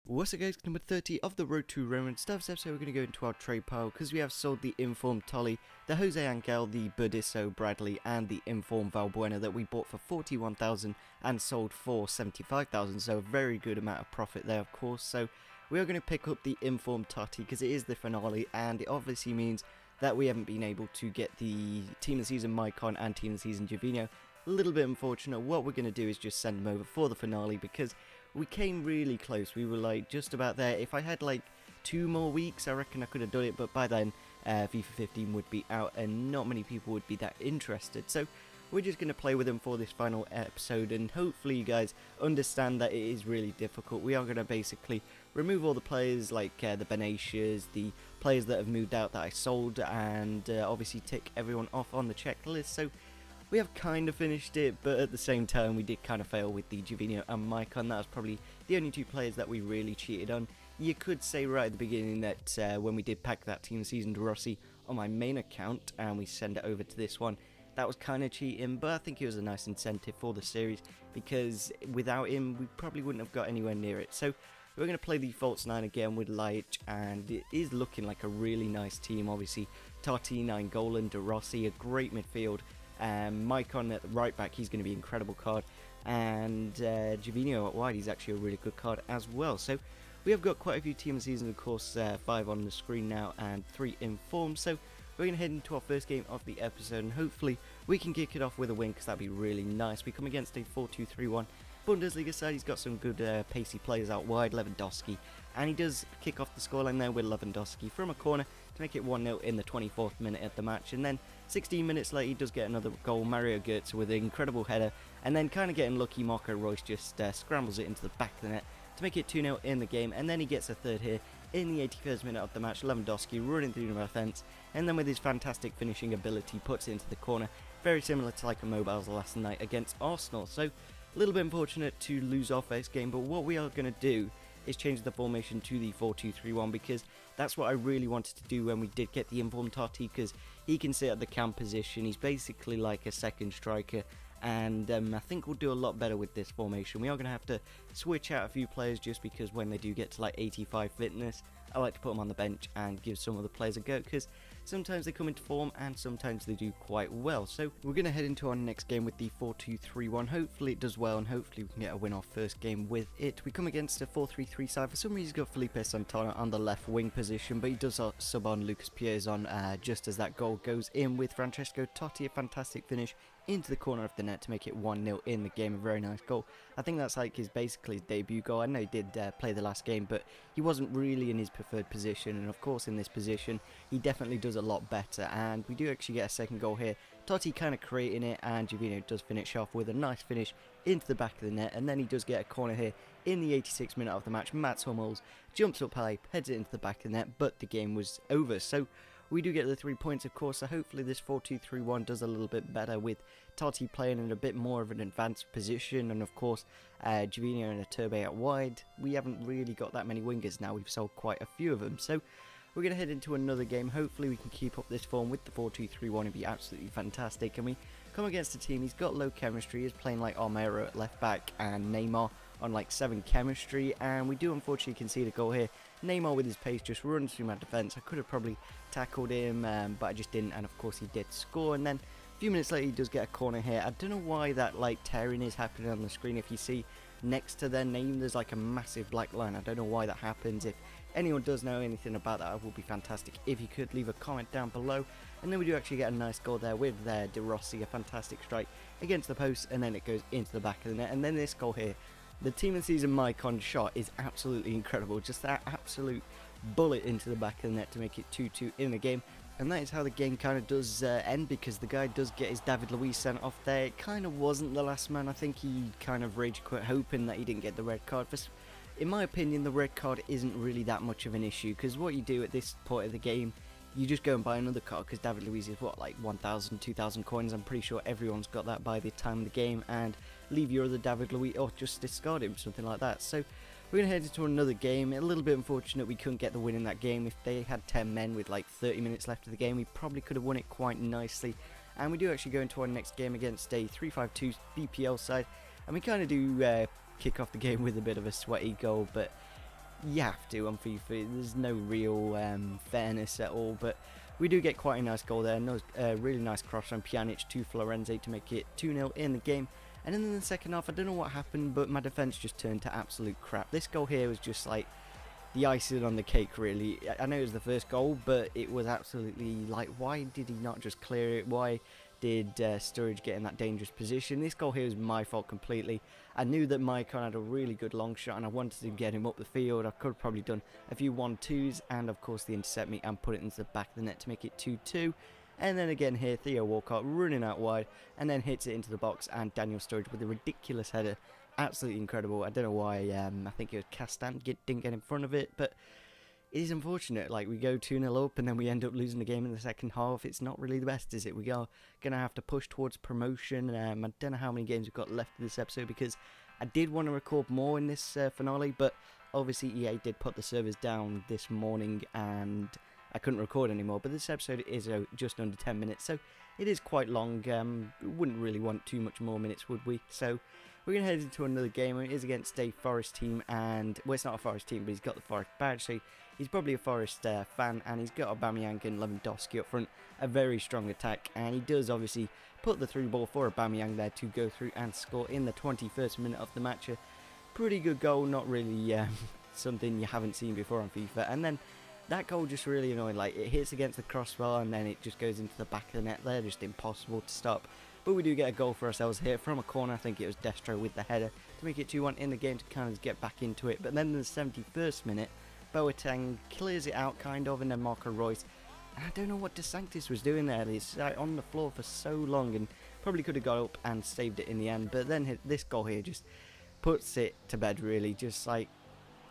What's up guys, number 30 of the Road to Roma. Start this episode, we're going to go into our trade pile because we have sold the informed Tolly, the Jose Angel, the Budisso Bradley and the informed Valbuena that we bought for 41,000 and sold for 75,000, so a very good amount of profit there of course. So we are going to pick up the informed Totti because it is the finale and it obviously means that we haven't been able to get the Team of the Season Maicon and Team of the Season Jovino. A little bit unfortunate. What we're going to do is just send them over for the finale because we came really close. We were like just about there. If I had like 2 more weeks, I reckon I could have done it, but by then FIFA14 would be out and not many people would be that interested. So we're just going to play with them for this final episode, and hopefully you guys understand that it is really difficult. We are going to basically remove all the players like the Benatias, the players that have moved out that I sold, and obviously tick everyone off on the checklist. So we have kind of finished it, but at the same time we did kind of fail with the Jovino and Maicon. That was probably the only 2 players that we really cheated on. You could say right at the beginning that when we did pack that Team Season De Rossi on my main account and we send it over to this one, that was kind of cheating, but I think it was a nice incentive for the series because without him we probably wouldn't have got anywhere near it. So we're going to play the false 9 again with Light, and it is looking like a really nice team. Obviously Totti, Nainggolan, De Rossi, a great midfield. Maicon at right back, he's going to be an incredible card, and Jovino at wide, he's actually a really good card as well. So we have got quite a few team of the season, of course, 5 on the screen now and 3 in form. So we're going to head into our first game of the episode and hopefully we can kick it off with a win because that'd be really nice. We come against a 4-2-3-1 Bundesliga side. He's got some good pacey players out wide, Lewandowski, and he does kick off the scoreline there with Lewandowski from a corner to make it 1-0 in the 24th minute of the match. And then 16 minutes later he does get another goal, Mario Götze with an incredible header, and then kind of getting lucky, Marco Reus just scrambles it into the back of the net to make it 2-0 in the game. And then he gets a third here in the 81st minute of the match, Lewandowski running through the defence, and then with his fantastic finishing ability puts it into the corner, very similar to like a Mobile's last night against Arsenal. So a little bit unfortunate to lose our first game, but what we are going to do is change the formation to the 4-2-3-1 because that's what I really wanted to do when we did get the informed Totti, because he can sit at the cam position. He's basically like a second striker, and I think we'll do a lot better with this formation. We are going to have to switch out a few players just because when they do get to like 85 fitness, I like to put them on the bench and give some of the players a go because sometimes they come into form and sometimes they do quite well. So we're going to head into our next game with the 4-2-3-1. Hopefully it does well and hopefully we can get a win our first game with it. We come against a 4-3-3 side. For some reason he's got Felipe Santana on the left wing position, but he does sub on Lucas Piazon just as that goal goes in with Francesco Totti. A fantastic finish into the corner of the net to make it 1-0 in the game. A very nice goal. I think that's like basically his debut goal. I know he did play the last game, but he wasn't really in his preferred position, and of course in this position he definitely does a lot better. And we do actually get a second goal here, Totti kind of creating it, and Jovino does finish off with a nice finish into the back of the net. And then he does get a corner here in the 86th minute of the match. Mats Hummels jumps up high, heads it into the back of the net, but the game was over. So we do get the 3 points of course, so hopefully this 4-2-3-1 does a little bit better with Totti playing in a bit more of an advanced position, and of course Jovino and a Turbe out wide. We haven't really got that many wingers now, we've sold quite a few of them. So we're going to head into another game. Hopefully we can keep up this form with the 4-2-3-1. It'd be absolutely fantastic. And we come against a team, he's got low chemistry, he's playing like Armero at left back and Neymar on like 7 chemistry, and we do unfortunately concede a goal here. Neymar with his pace just runs through my defence. I could have probably tackled him, but I just didn't, and of course he did score. And then a few minutes later he does get a corner here. I don't know why that like tearing is happening on the screen. If you see next to their name there's like a massive black line. I don't know why that happens. If anyone does know anything about that, it would be fantastic if you could leave a comment down below. And then we do actually get a nice goal there with De Rossi, a fantastic strike against the post, and then it goes into the back of the net. And then this goal here, the Team of the Season Maicon shot is absolutely incredible. Just that absolute bullet into the back of the net to make it 2-2 in the game. And that is how the game kind of does end, because the guy does get his David Luiz sent off there. It kind of wasn't the last man. I think he kind of rage quit hoping that he didn't get the red card. In my opinion, the red card isn't really that much of an issue, because what you do at this point of the game, you just go and buy another card, because David Luiz is what, like 1,000, 2,000 coins. I'm pretty sure everyone's got that by the time of the game, and leave your other David Luiz or just discard him, something like that. So we're going to head into another game. A little bit unfortunate we couldn't get the win in that game. If they had 10 men with like 30 minutes left of the game, we probably could have won it quite nicely. And we do actually go into our next game against a 3-5-2 BPL side, and we kind of do kick off the game with a bit of a sweaty goal, but you have to on FIFA. There's no real fairness at all, but we do get quite a nice goal there. Really nice cross from Pjanic to Florenzi to make it 2-0 in the game. And then in the second half, I don't know what happened, but my defence just turned to absolute crap. This goal here was just like the icing on the cake, really. I know it was the first goal, but it was absolutely like, why did he not just clear it? Why did Sturridge get in that dangerous position? This goal here was my fault completely. I knew that Maicon had a really good long shot and I wanted to get him up the field. I could have probably done a few 1-2s and of course the intercept me and put it into the back of the net to make it 2-2. And then again here, Theo Walcott running out wide and then hits it into the box, and Daniel Sturridge with a ridiculous header. Absolutely incredible. I don't know why, I think it was Castan didn't get in front of it, but it is unfortunate. Like, we go 2-0 up and then we end up losing the game in the second half. It's not really the best, is it? We are going to have to push towards promotion. I don't know how many games we've got left in this episode because I did want to record more in this finale, but obviously EA did put the servers down this morning and I couldn't record anymore. But this episode is just under 10 minutes, so it is quite long. We wouldn't really want too much more minutes, would we? So we're going to head into another game. It is against a Forest team, and, well, it's not a Forest team, but he's got the Forest badge, so he's probably a Forest fan, and he's got Aubameyang and Lewandowski up front, a very strong attack, and he does obviously put the through ball for Aubameyang there to go through and score in the 21st minute of the match. A pretty good goal, not really something you haven't seen before on FIFA, and then that goal just really annoying. Like, it hits against the crossbar and then it just goes into the back of the net there, just impossible to stop. But we do get a goal for ourselves here from a corner. I think it was Destro with the header to make it 2-1 in the game to kind of get back into it. But then in the 71st minute, Boateng clears it out kind of, and then Marco Reus. And I don't know what De Sanctis was doing there. He's on the floor for so long and probably could have got up and saved it in the end. But then this goal here just puts it to bed, really. Just like,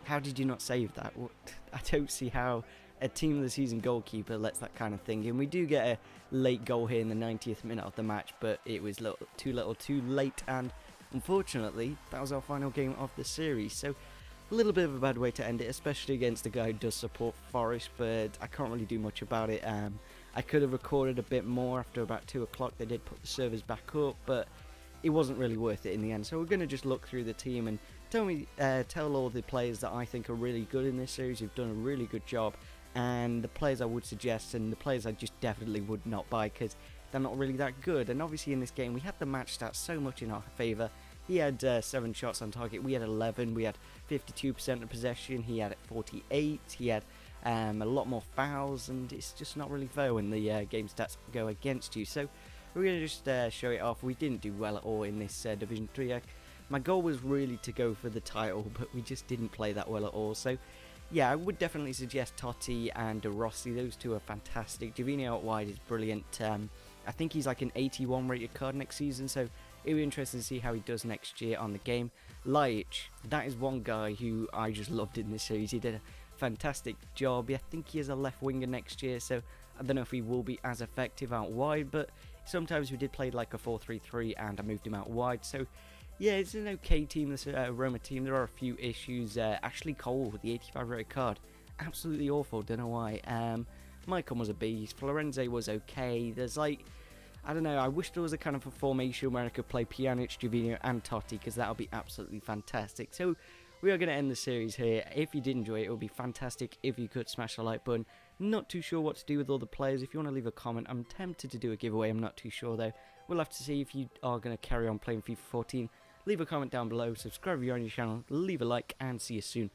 how did you not save that? I don't see how a team of the season goalkeeper lets that kind of thing in. We do get a late goal here in the 90th minute of the match, but it was too little too late, and unfortunately that was our final game of the series. So a little bit of a bad way to end it, especially against a guy who does support Forest, but I can't really do much about it. I could have recorded a bit more after about 2 o'clock. They did put the servers back up, but it wasn't really worth it in the end. So we're going to just look through the team and tell all the players that I think are really good in this series, who've done a really good job, and the players I would suggest and the players I just definitely would not buy because they're not really that good. And obviously in this game we had the match stats so much in our favour. He had 7 shots on target, we had 11, we had 52% of possession, he had 48, he had a lot more fouls, and it's just not really fair when the game stats go against you. So we're going to just show it off. We didn't do well at all in this Division 3. My goal was really to go for the title, but we just didn't play that well at all. So yeah, I would definitely suggest Totti and De Rossi. Those two are fantastic. Jovino out wide is brilliant. I think he's like an 81 rated card next season, so it'll be interesting to see how he does next year on the game. Laic, that is one guy who I just loved in this series. He did a fantastic job. I think he is a left winger next year, so I don't know if he will be as effective out wide, but sometimes we did play like a 4-3-3 and I moved him out wide. So yeah, it's an okay team, this Roma team. There are a few issues. Ashley Cole with the 85 rated card, absolutely awful, don't know why. Maicon was a beast, Florenzi was okay. There's like, I don't know, I wish there was a kind of a formation where I could play Pjanic, Jovino and Totti, because that would be absolutely fantastic. So we are going to end the series here. If you did enjoy it, it would be fantastic if you could smash the like button. Not too sure what to do with all the players. If you want to leave a comment, I'm tempted to do a giveaway. I'm not too sure though. We'll have to see if you are going to carry on playing FIFA 14. Leave a comment down below, subscribe if you're on your channel, leave a like, and see you soon